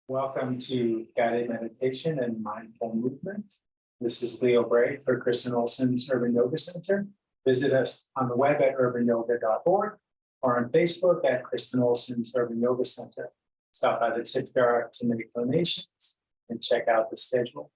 Welcome to Guided Meditation and Mindful Movement. This is Leo Bray for Kristen Olson's Urban Yoga Center. Visit us on the web at urbanyoga.org or on Facebook at Kristen Olson's Urban Yoga Center. Stop by the tip jar to make donations and check out the schedule.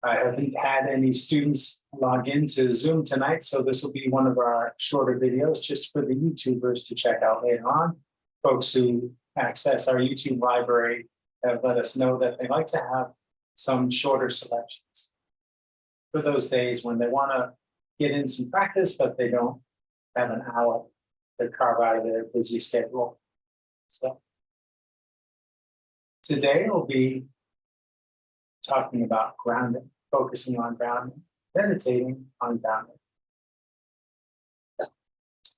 I haven't had any students log into Zoom tonight, so this will be one of our shorter videos just for the YouTubers to check out later on. Folks who access our YouTube library have let us know that they like to have some shorter selections for those days when they want to get in some practice, but they don't have an hour to carve out of their busy schedule. So today we'll be talking about grounding, focusing on grounding, meditating on grounding.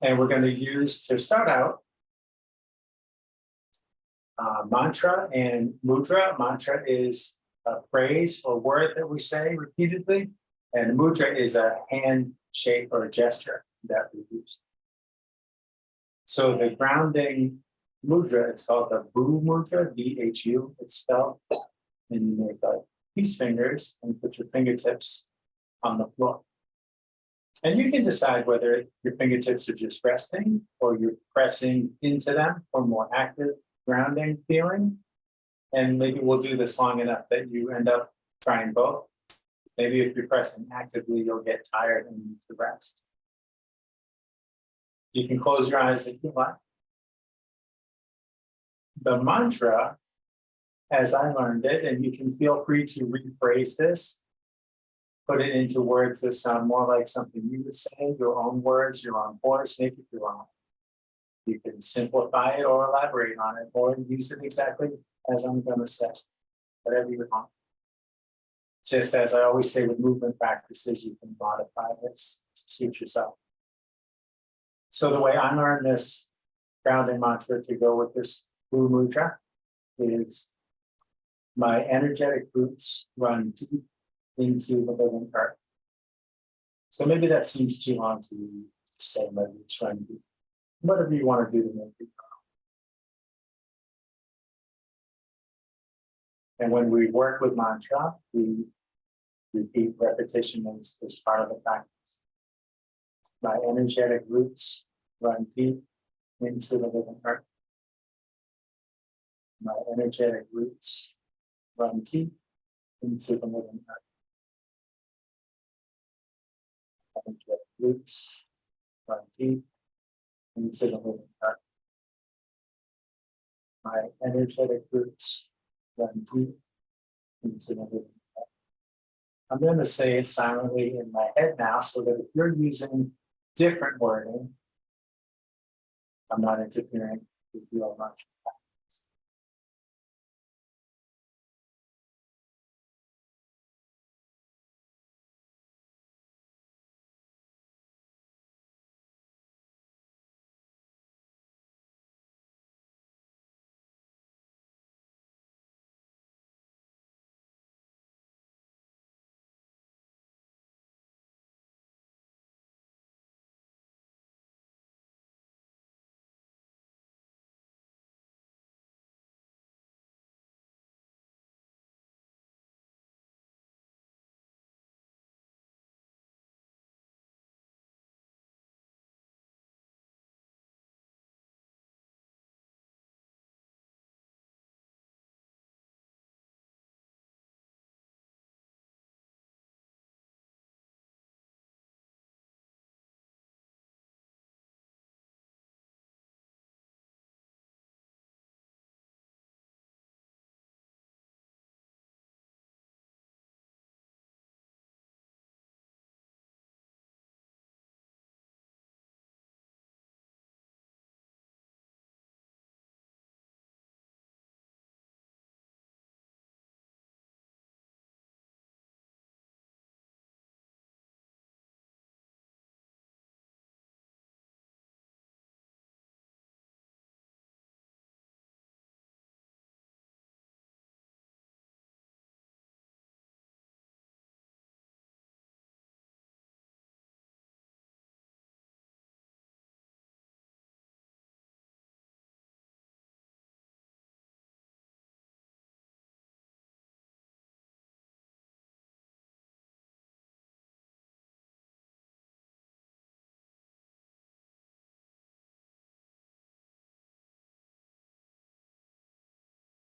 And we're going to use, to start out, mantra and mudra. Mantra is a phrase or word that we say repeatedly, and mudra is a hand shape or a gesture that we use. So the grounding mudra, it's called the Bhu mudra, B-H-U, it's spelled, and you make like peace fingers and put your fingertips on the floor. And you can decide whether your fingertips are just resting or you're pressing into them for more active grounding feeling. And maybe we'll do this long enough that you end up trying both. Maybe if you're pressing actively, you'll get tired and need to rest. You can close your eyes if you like. The mantra, as I learned it, and you can feel free to rephrase this, put it into words that sound more like something you would say, your own words, your own voice, make it your own. You can simplify it or elaborate on it or use it exactly as I'm going to say, whatever you want. Just as I always say with movement practices, you can modify this to suit yourself. So the way I learned this grounding mantra to go with this Bhu mudra is my energetic roots run deep into the living earth. So maybe that seems too long to say, my roots run deep. Whatever you want to do to make it go. And when we work with mantra, we repeat repetition as part of the practice. My energetic roots run deep into the living earth. My energetic roots run deep into the living earth. Energetic roots run deep into the living earth. My energetic roots run deep into the living earth. I'm going to say it silently in my head now so that if you're using different wording, I'm not interfering with your much.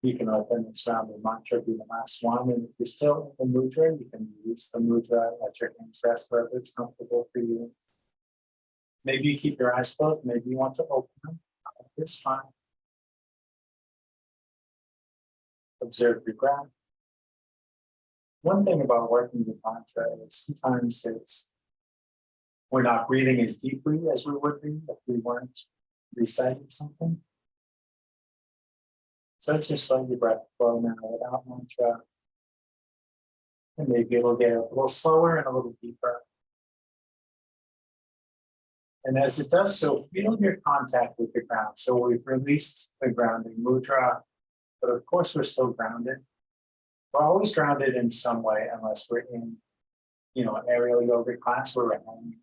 You can open this rounded mantra, be the last one, and if you're still in the mudra, you can use the mudra, let your hands rest wherever it's comfortable for you. Maybe you keep your eyes closed, maybe you want to open them. It's fine. Observe your breath. One thing about working with mantra is sometimes we're not breathing as deeply as we would be if we weren't reciting something. So just let your breath flow now without mantra. And maybe it'll get a little slower and a little deeper. And as it does so, feel your contact with the ground. So we've released the grounding mudra, but of course we're still grounded. We're always grounded in some way, unless we're in, an aerial yoga class where we're in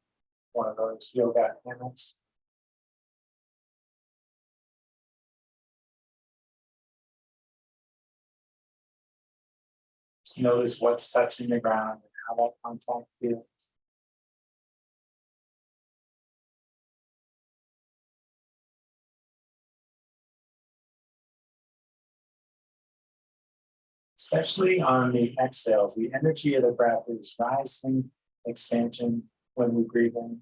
one of those yoga hammocks. Just notice what's touching the ground and how that contact feels. Especially on the exhales, the energy of the breath is rising, expansion when we breathe in,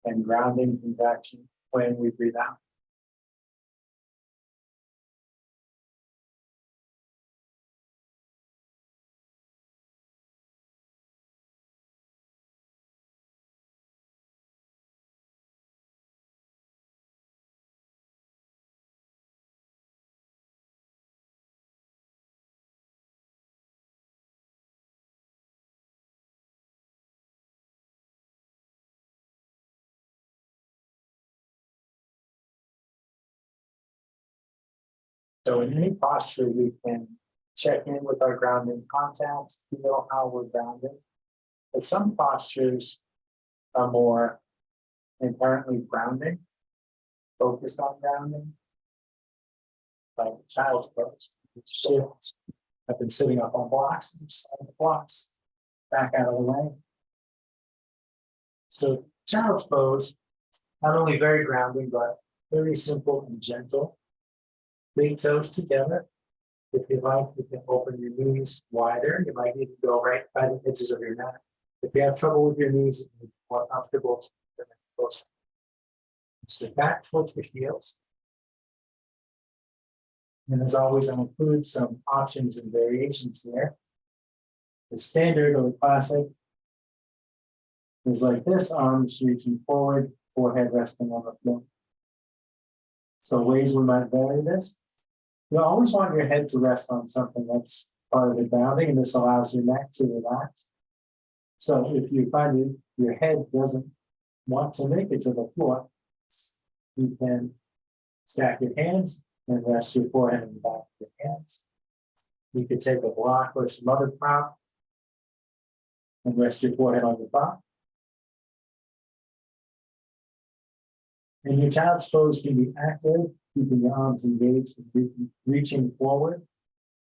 and grounding, contraction when we breathe out. So in any posture, we can check in with our grounding contact, feel how we're grounded. But some postures are more inherently grounding, focused on grounding, like child's pose. Shift. I've been sitting up on blocks, and just slide the blocks back out of the way. So child's pose, not only very grounding, but very simple and gentle. Big toes together. If you like, you can open your knees wider. You might need to go right by the edges of your mat. If you have trouble with your knees, you're more comfortable to bring them closer. Sit back towards the heels. And as always, I'll include some options and variations there. The standard or the classic is like this, arms reaching forward, forehead resting on the floor. So ways we might vary this. You always want your head to rest on something that's part of the grounding, and this allows your neck to relax. So if you find your head doesn't want to make it to the floor, you can stack your hands and rest your forehead in the back of your hands. You could take a block or some other prop and rest your forehead on your prop. And your child's pose can be active, keeping your arms engaged and reaching forward,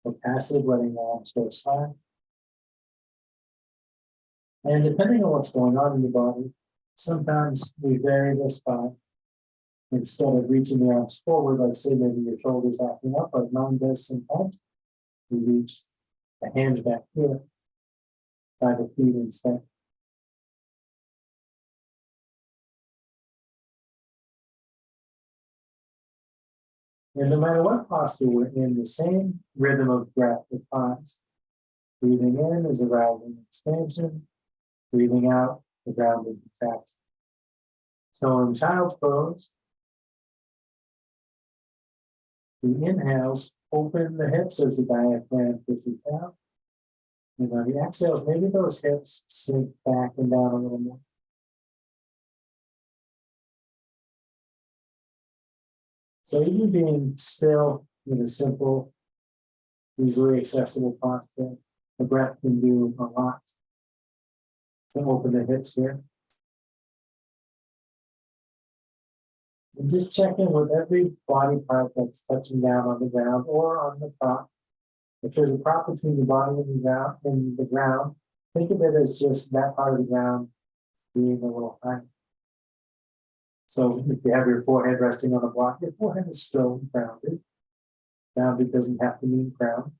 or passive, letting the arms go side. And depending on what's going on in your body, sometimes we vary this by, instead of reaching the arms forward, like say maybe your shoulders acting up, like mine does sometimes, we reach the hands back here by the feet instead. And no matter what posture we're in, the same rhythm of breath applies. Breathing in is a rounding expansion. Breathing out, the grounding contraction. So in child's pose, the inhales open the hips as the diaphragm pushes down. And on the exhales, maybe those hips sink back and down a little more. So even being still in a simple, easily accessible posture, the breath can do a lot to open the hips here. And just check in with every body part that's touching down on the ground or on the prop. If there's a prop between the body and the ground, think of it as just that part of the ground being a little high. So if you have your forehead resting on a block, your forehead is still grounded, Rounded doesn't have to mean crown.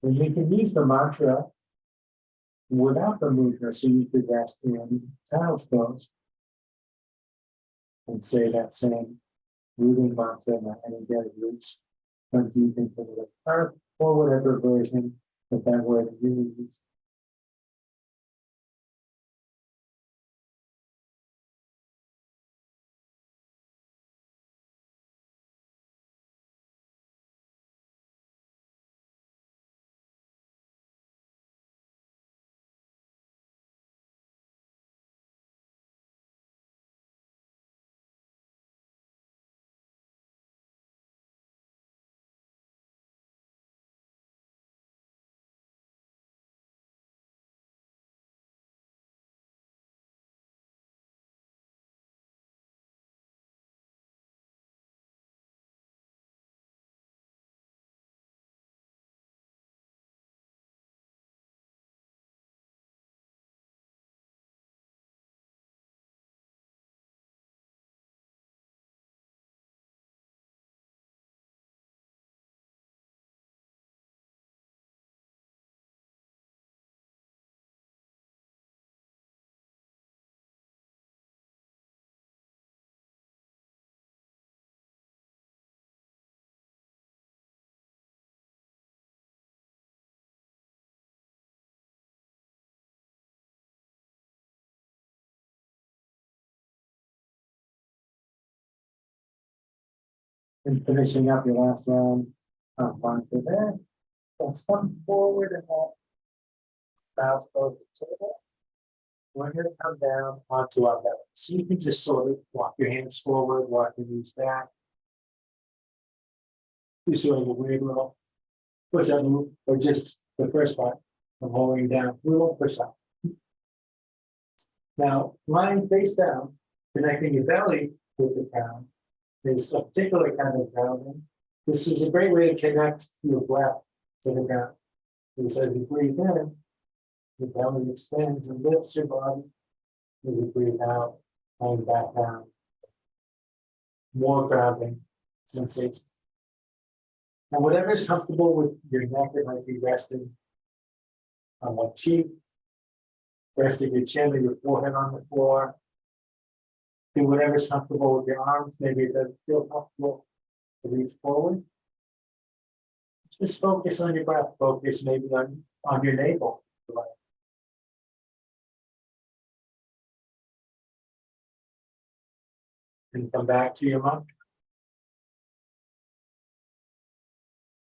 And you can use the mantra without the mudra, so you could rest in child's pose and say that same rooting mantra in the energetic roots, from deep into the earth, or whatever version that word you use. And finishing up your last round of mantra there. Let's come forward and bow close to the table. We're going to come down onto our belly. So you can just sort of walk your hands forward, walk your knees back. Do sort of a weird little push up move, or just the first part of holding down, little push up. Now, lying face down, connecting your belly with the ground, is a particular kind of grounding. This is a great way to connect your breath to the ground. Because as you breathe in, the belly expands and lifts your body. As you breathe out, lying back down. More grounding sensation. And whatever is comfortable with your neck, it might be resting on one cheek, resting your chin or your forehead on the floor. Do whatever's comfortable with your arms. Maybe it doesn't feel comfortable to reach forward. Just focus on your breath. Focus maybe on your navel. And come back to your mantra.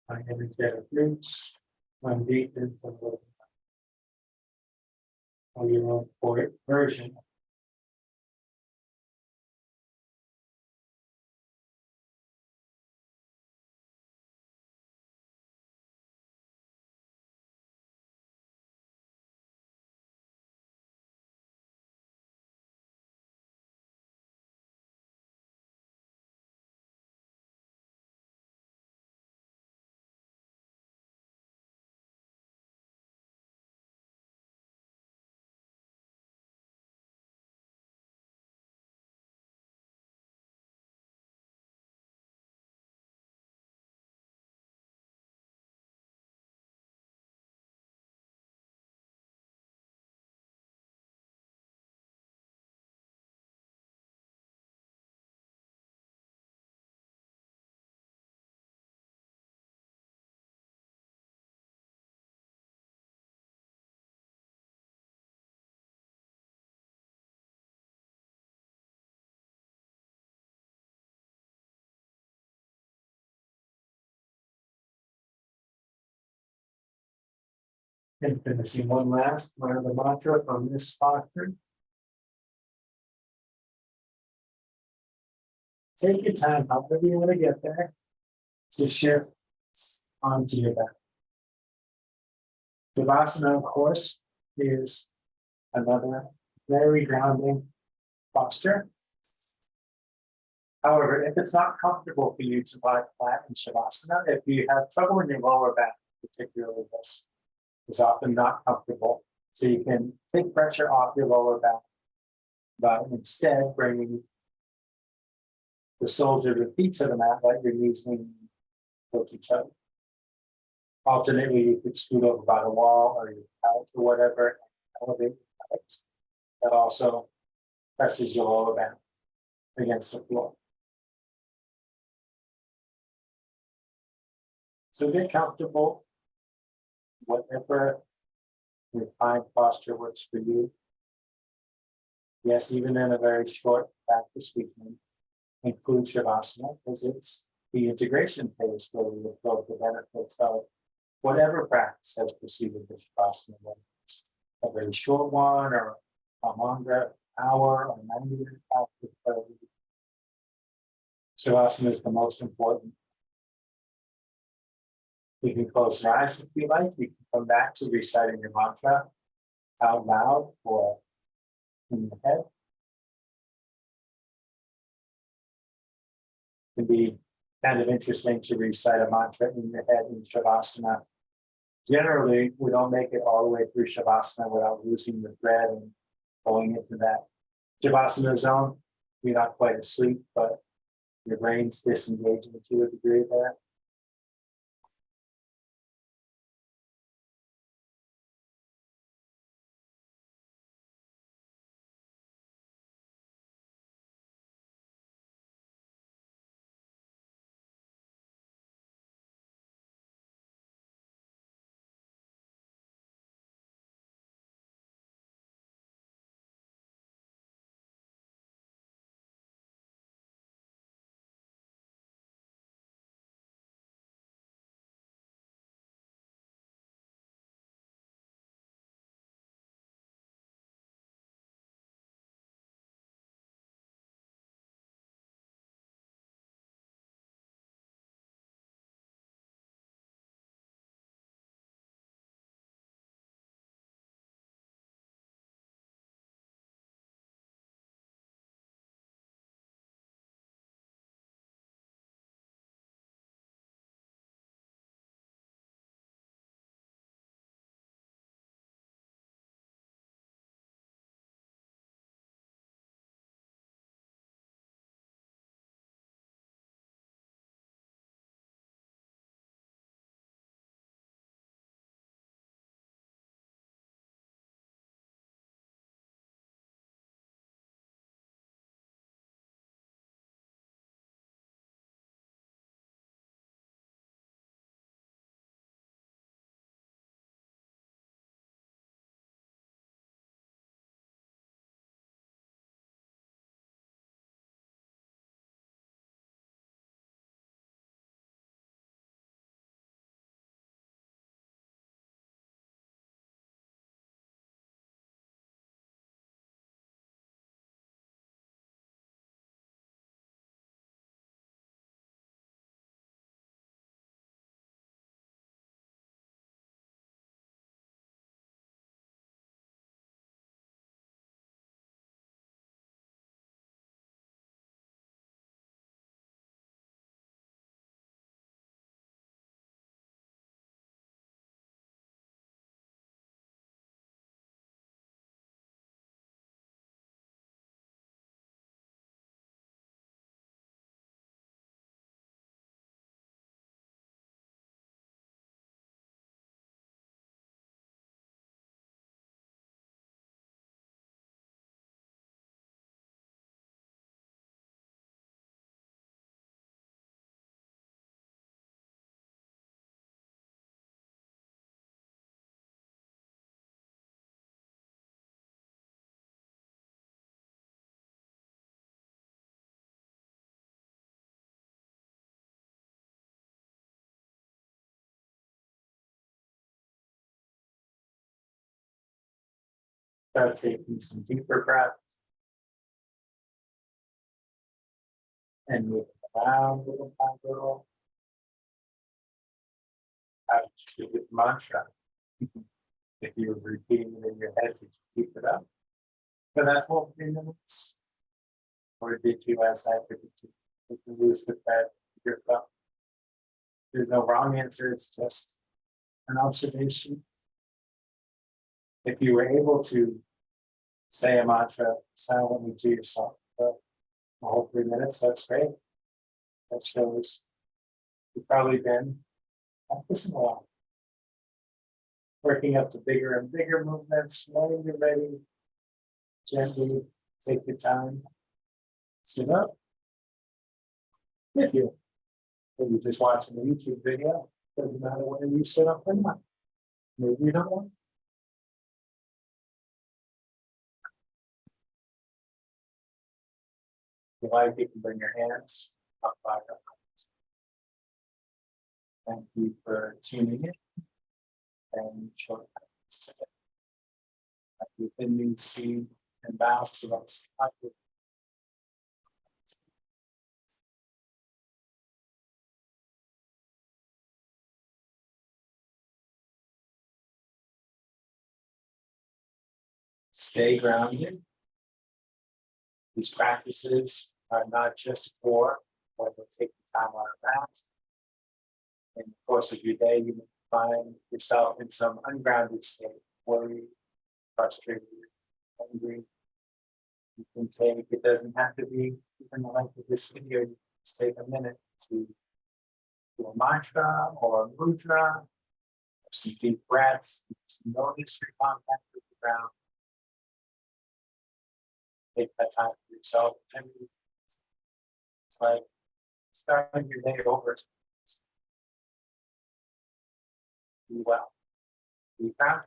My energetic roots, run deep into the or your own version. And finishing one last round of the mantra from this posture. Take your time, however you want to get there, to shift onto your back. Savasana, of course, is Another very grounding posture. However, if it's not comfortable for you to lie flat in Shavasana, if you have trouble in your lower back, particularly this is often not comfortable. So you can take pressure off your lower back, but instead bringing the soles of your feet to the mat, let your knees lean towards each other. Alternately, you could scoot over by the wall or your couch or whatever, and elevate your legs. That also presses your lower back against the floor. So get comfortable, whatever reclined posture works for you. Yes, even in a very short practice, we can include Shavasana because it's the integration phase where we absorb the benefits of whatever practice has preceded the Shavasana, whether it's a very short one or a longer hour or 90-minute practice. Shavasana is the most important. You can close your eyes if you like. You can come back to reciting your mantra out loud or in your head. It can be kind of interesting to recite a mantra in your head in Shavasana. Generally, we don't make it all the way through Shavasana without losing the thread and going into that Shavasana zone. You're not quite asleep, but your brain's disengaging to a degree there. Start taking some deeper breaths and moving around little by little. As you do with mantra, If you're repeating it in your head, did you keep it up for that whole 3 minutes? Or did you, as I predicted, did you lose the thread of your thought? There's no wrong answer, it's just an observation. If you were able to say a mantra silently to yourself for the whole 3 minutes, that's great. That shows you've probably been practicing a lot. Working up to bigger and bigger movements. When you're ready, gently take your time. Sit up. If you're just watching a YouTube video, doesn't matter whether you sit up or not. Maybe you don't want to. If you like, you can bring your hands up by your arms. Thank you for tuning in and short practice today. You can see and bow to us. Stay grounded. These practices are not just for when you take the time on a mat. In the course of your day, you may find yourself in some ungrounded state, worried, frustrated, angry. You can take, it doesn't have to be even the length of this video, you can just take a minute to do a mantra or a mudra, or some deep breaths. Just notice your contact with the ground. Take that time for yourself. And it's like starting your day over. Be well. Be proud.